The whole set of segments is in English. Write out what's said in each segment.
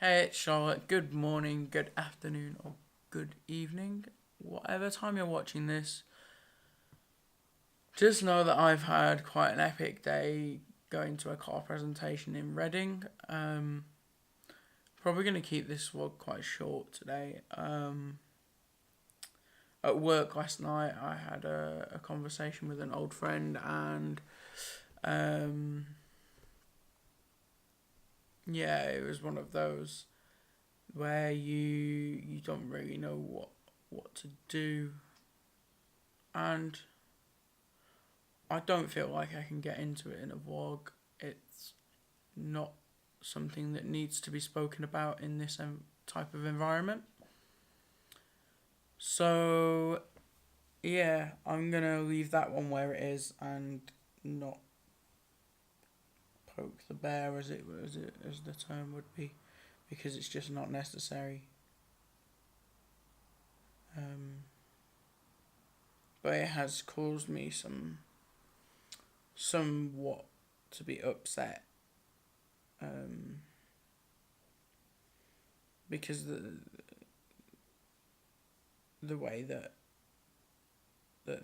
Hey, it's Charlotte. Good morning, good afternoon, or good evening. Whatever time you're watching this, just know that I've had quite an epic day going to a car presentation in Reading. Probably going to keep this vlog quite short today. At work last night, I had a conversation with an old friend, and um, yeah, it was one of those where you don't really know what to do, and I don't feel like I can get into it in a vlog. It's not something that needs to be spoken about in this type of environment. So, yeah, I'm gonna leave that one where it is and not poke the bear as the term would be, because it's just not necessary. Um, but it has caused me somewhat to be upset, um, because the way that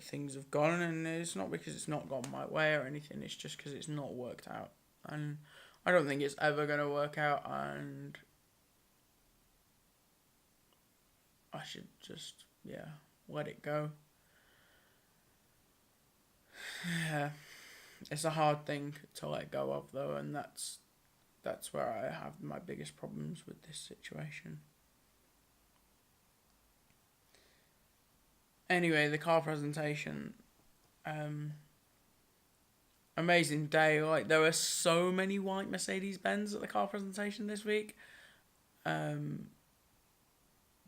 things have gone, and it's not because it's not gone my way or anything. It's just because it's not worked out, and I don't think it's ever gonna work out, and I should just let it go. Yeah, it's a hard thing to let go of though, and that's where I have my biggest problems with this situation. Anyway, the car presentation, um, amazing day. Like, there were so many white Mercedes Benz at the car presentation this week. Um,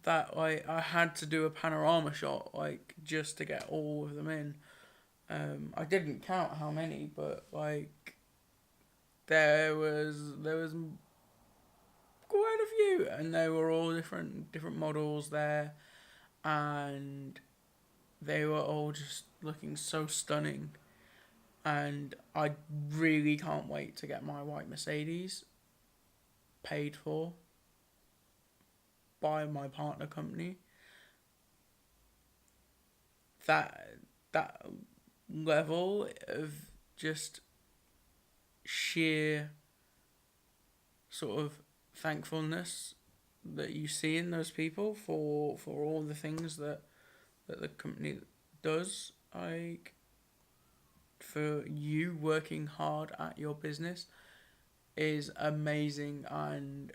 that I had to do a panorama shot, like, just to get all of them in. I didn't count how many, but like there was quite a few, and they were all different models there, and they were all just looking so stunning. And I really can't wait to get my white Mercedes paid for by my partner company. That that level of just sheer sort of thankfulness that you see in those people for all the things that the company does, like for you working hard at your business, is amazing, and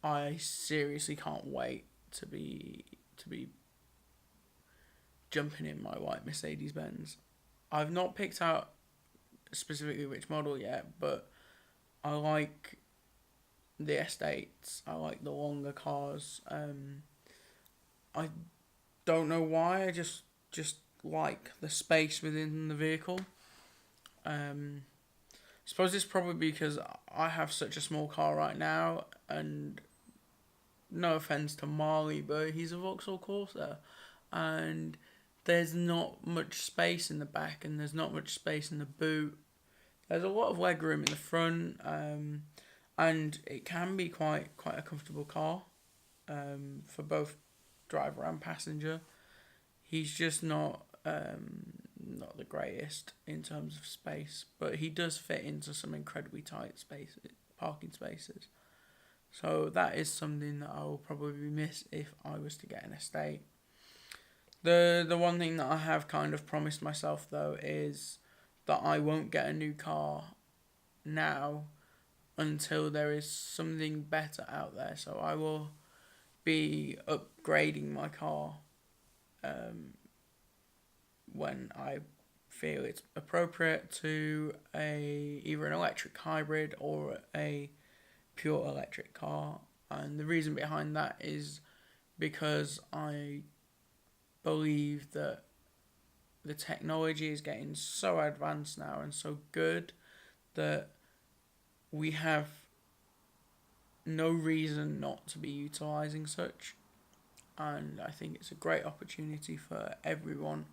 I seriously can't wait to be jumping in my white Mercedes Benz. I've not picked out specifically which model yet, but I like the estates. I like the longer cars. I don't know why. I just like the space within the vehicle. I suppose it's probably because I have such a small car right now, and no offense to Marley, but he's a Vauxhall Corsa, and there's not much space in the back, and there's not much space in the boot. There's a lot of leg room in the front, and it can be quite a comfortable car, for both driver and passenger. He's just not the greatest in terms of space, but he does fit into some incredibly tight spaces, parking spaces. So that is something that I will probably miss if I was to get an estate. The one thing that I have kind of promised myself though is that I won't get a new car now until there is something better out there. So I will be upgrading my car, um, when I feel it's appropriate, to a either an electric hybrid or a pure electric car. And the reason behind that is because I believe that the technology is getting so advanced now and so good that we have no reason not to be utilizing such. And I think it's a great opportunity for everyone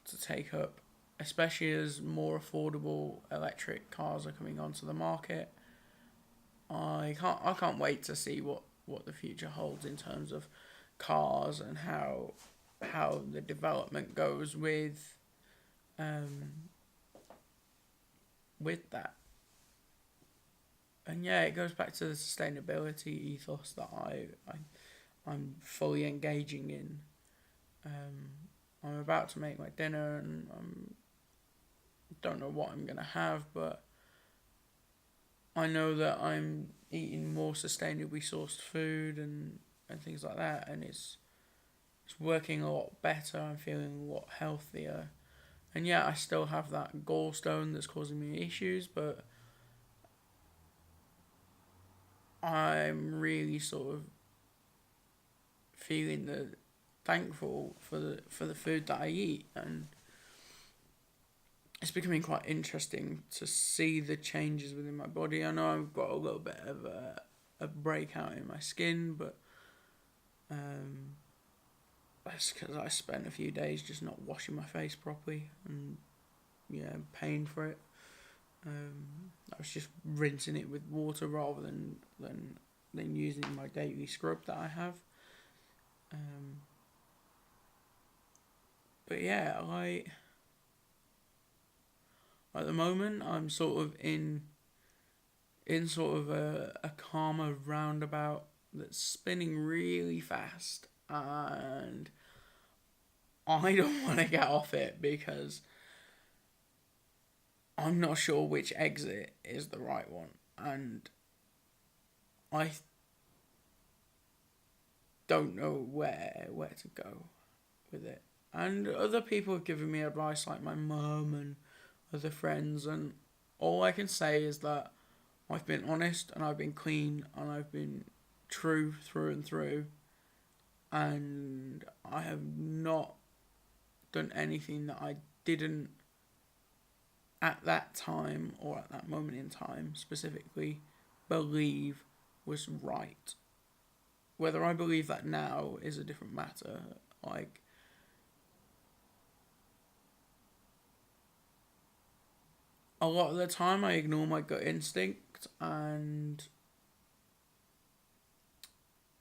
to take up, especially as more affordable electric cars are coming onto the market. I can't wait to see what the future holds in terms of cars and how the development goes with that. And yeah, it goes back to the sustainability ethos that I'm fully engaging in. I'm about to make my dinner, and don't know what I'm gonna have, but I know that I'm eating more sustainably sourced food and things like that, and it's working a lot better. I'm feeling a lot healthier, and yeah, I still have that gallstone that's causing me issues, but I'm really sort of feeling thankful for the food that I eat, and it's becoming quite interesting to see the changes within my body. I know I've got a little bit of a breakout in my skin, but that's because I spent a few days just not washing my face properly, and yeah, paying for it. I was just rinsing it with water rather than using my daily scrub that I have. But yeah, at the moment I'm sort of in sort of a calmer roundabout that's spinning really fast, and I don't want to get off it because I'm not sure which exit is the right one, and I don't know where to go with it. And other people have given me advice, like my mum and other friends, and all I can say is that I've been honest and I've been clean and I've been true through and through, and I have not done anything that I didn't at that time, or at that moment in time specifically, believe was right. Whether I believe that now is a different matter. Like, a lot of the time I ignore my gut instinct, and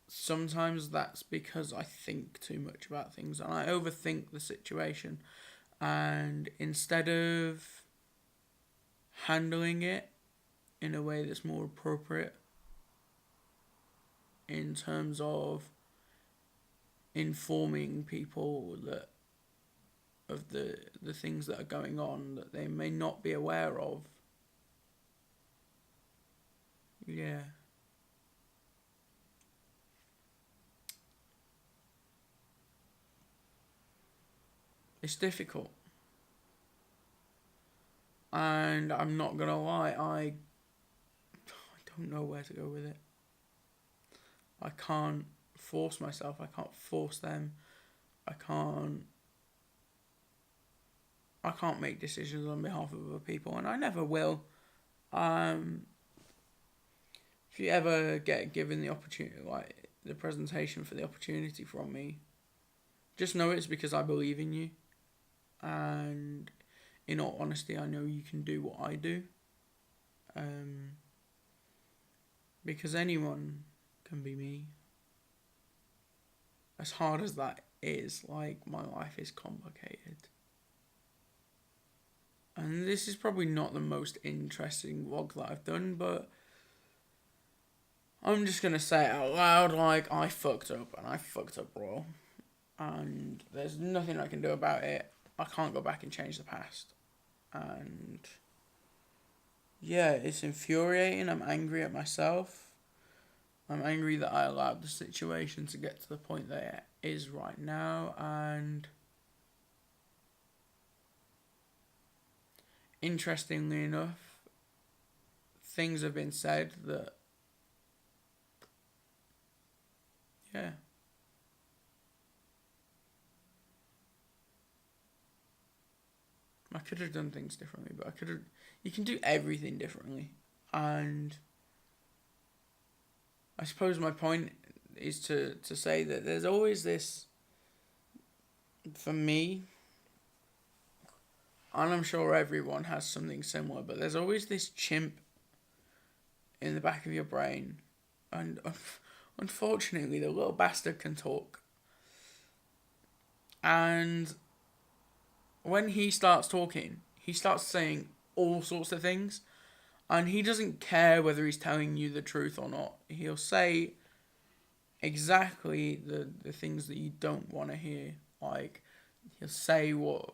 sometimes that's because I think too much about things and I overthink the situation, and instead of handling it in a way that's more appropriate in terms of informing people that of the things that are going on that they may not be aware of. Yeah. It's difficult. And I'm not gonna lie, I don't know where to go with it. I can't force myself, I can't force them. I can't make decisions on behalf of other people, and I never will. If you ever get given the opportunity, like the presentation for the opportunity from me, just know it's because I believe in you, and in all honesty, I know you can do what I do. Because anyone can be me. As hard as that is, like, my life is complicated. And this is probably not the most interesting vlog that I've done, but I'm just gonna say it out loud, like, I fucked up, and I fucked up raw. And there's nothing I can do about it. I can't go back and change the past. And yeah, it's infuriating. I'm angry at myself. I'm angry that I allowed the situation to get to the point that it is right now, and interestingly enough, things have been said that, yeah, I could have done things differently, but you can do everything differently, and I suppose my point is to say that there's always this, for me, and I'm sure everyone has something similar, but there's always this chimp in the back of your brain, and unfortunately, the little bastard can talk. And when he starts talking, he starts saying all sorts of things. And he doesn't care whether he's telling you the truth or not. He'll say exactly the things that you don't want to hear. Like, he'll say what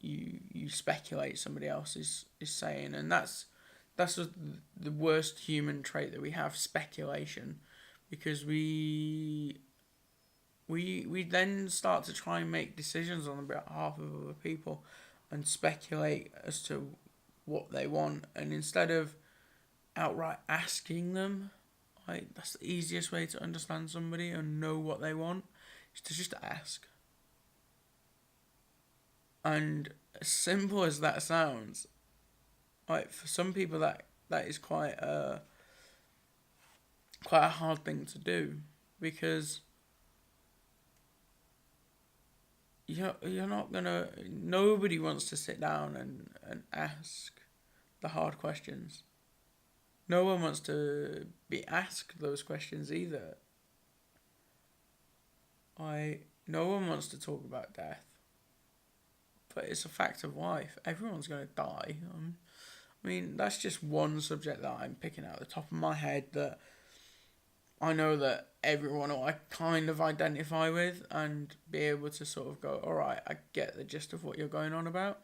you speculate somebody else is saying. And that's just the worst human trait that we have, speculation. Because we then start to try and make decisions on behalf of other people and speculate as to what they want, and instead of outright asking them, like, that's the easiest way to understand somebody and know what they want, is to just ask. And as simple as that sounds, like, for some people that is quite a hard thing to do, because you're not gonna, nobody wants to sit down and ask the hard questions. No one wants to be asked those questions either. No one wants to talk about death, but it's a fact of life. Everyone's gonna die. I mean, that's just one subject that I'm picking out of the top of my head that I know that everyone will kind of identify with and be able to sort of go, alright, I get the gist of what you're going on about.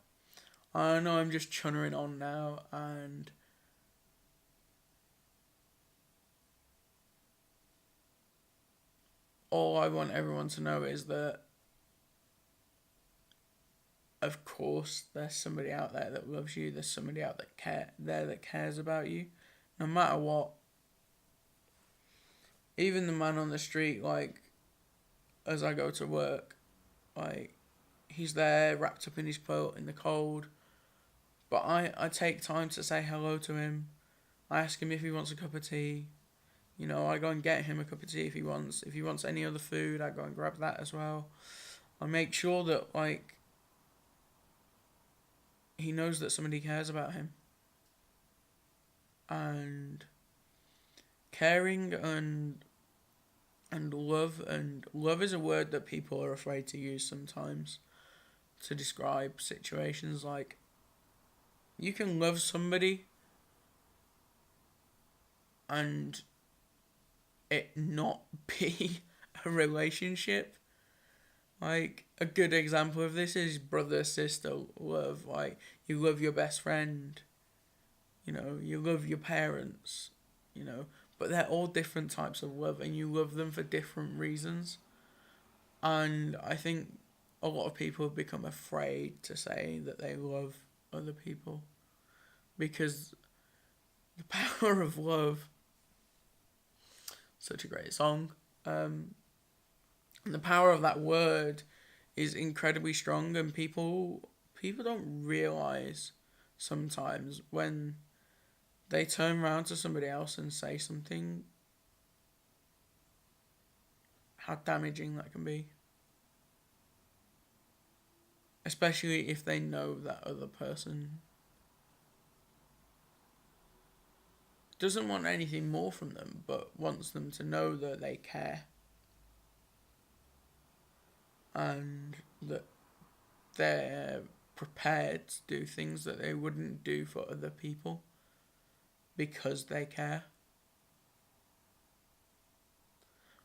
I know I'm just chunnering on now, and all I want everyone to know is that, of course, there's somebody out there that loves you. There's somebody out there that cares about you, no matter what. Even the man on the street, like, as I go to work, like, he's there wrapped up in his quilt in the cold, but I take time to say hello to him. I ask him if he wants a cup of tea. You know, I go and get him a cup of tea if he wants. If he wants any other food, I go and grab that as well. I make sure that, like, he knows that somebody cares about him. And caring and love is a word that people are afraid to use sometimes to describe situations. Like, you can love somebody and it not be a relationship. Like, a good example of this is brother sister love. Like, you love your best friend, you know, you love your parents, you know, but they're all different types of love and you love them for different reasons. And I think a lot of people have become afraid to say that they love other people because the power of love, such a great song, the power of that word is incredibly strong, and people don't realize sometimes when they turn around to somebody else and say something, how damaging that can be. Especially if they know that other person doesn't want anything more from them, but wants them to know that they care. And that they're prepared to do things that they wouldn't do for other people because they care.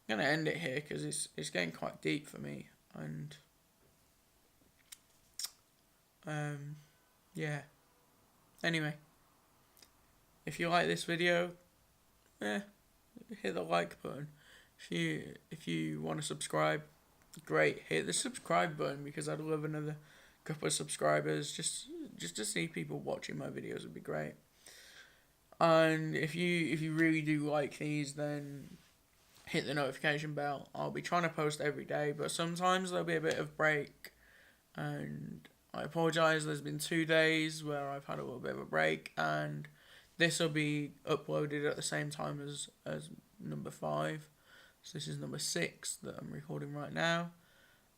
I'm going to end it here because it's getting quite deep for me. And yeah. Anyway, if you like this video, hit the like button. If you want to subscribe, great, hit the subscribe button because I'd love another couple of subscribers just to see people watching my videos would be great. And if you really do like these, then hit the notification bell. I'll be trying to post every day, but sometimes there'll be a bit of break, and I apologise. There's been 2 days where I've had a little bit of a break, and this will be uploaded at the same time as number 5. So this is number 6 that I'm recording right now.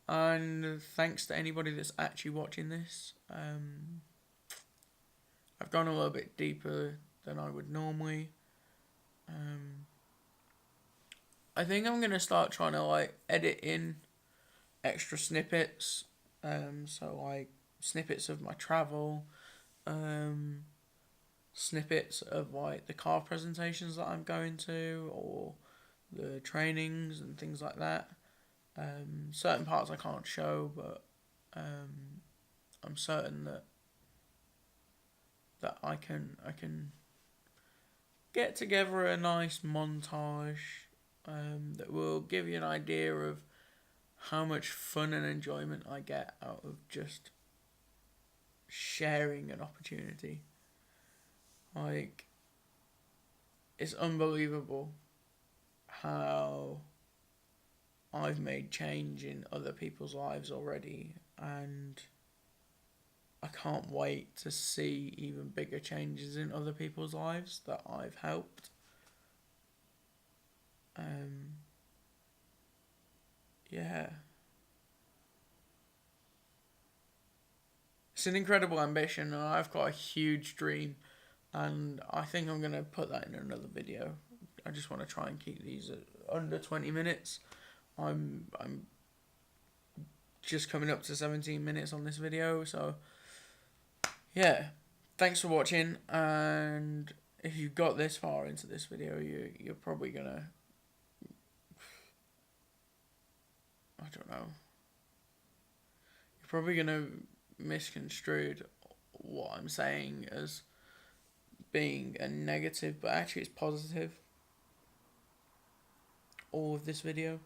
And thanks to anybody that's actually watching this. I've gone a little bit deeper than I would normally. I think I'm gonna start trying to like edit in extra snippets. So like snippets of my travel, um, snippets of like the car presentations that I'm going to, or the trainings and things like that. Certain parts I can't show, but I'm certain that I can get together a nice montage that will give you an idea of how much fun and enjoyment I get out of just sharing an opportunity. Like, it's unbelievable how I've made change in other people's lives already, and I can't wait to see even bigger changes in other people's lives that I've helped. Um, yeah. It's an incredible ambition, and I've got a huge dream, and I think I'm going to put that in another video. I just want to try and keep these at under 20 minutes. I'm just coming up to 17 minutes on this video, so yeah. Thanks for watching, and if you got this far into this video, you're probably gonna, I don't know, you're probably gonna misconstrued what I'm saying as being a negative, but actually it's positive. All of this video,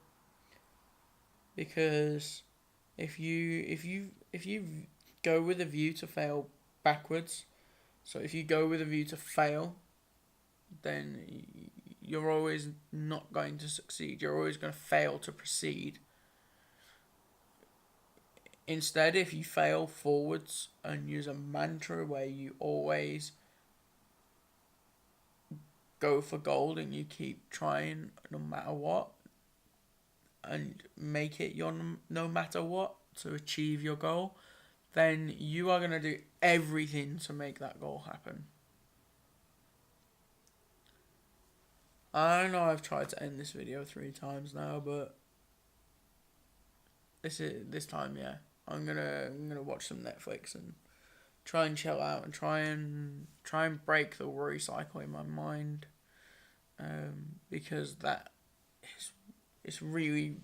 because if you go with a view to fail backwards, so if you go with a view to fail, then you're always not going to succeed. You're always going to fail to proceed. Instead, if you fail forwards and use a mantra where you always go for gold and you keep trying no matter what, and make it your no matter what to achieve your goal, then you are going to do everything to make that goal happen. I know I've tried to end this video 3 times now, but this time, yeah. I'm gonna watch some Netflix and try and chill out and try and break the worry cycle in my mind, because that is it's really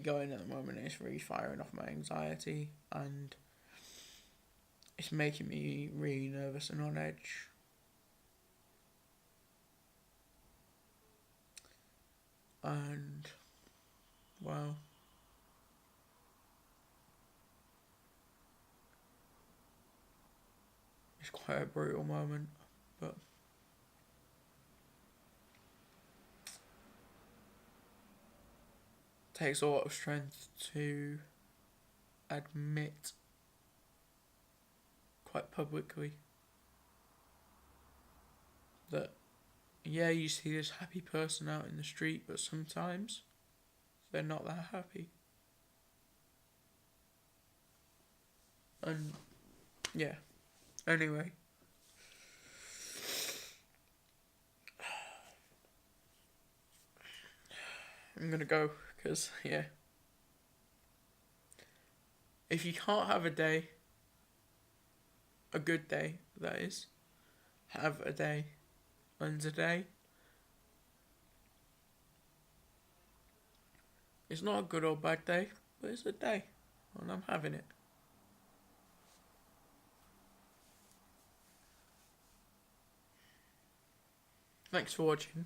going at the moment. It's really firing off my anxiety, and it's making me really nervous and on edge. And well, it's quite a brutal moment, but it takes a lot of strength to admit quite publicly that, yeah, you see this happy person out in the street, but sometimes they're not that happy. And yeah, anyway. I'm gonna go, because, yeah. If you can't have a day, a good day, that is, have a day. And today, it's not a good or bad day, but it's a day, and I'm having it. Thanks for watching.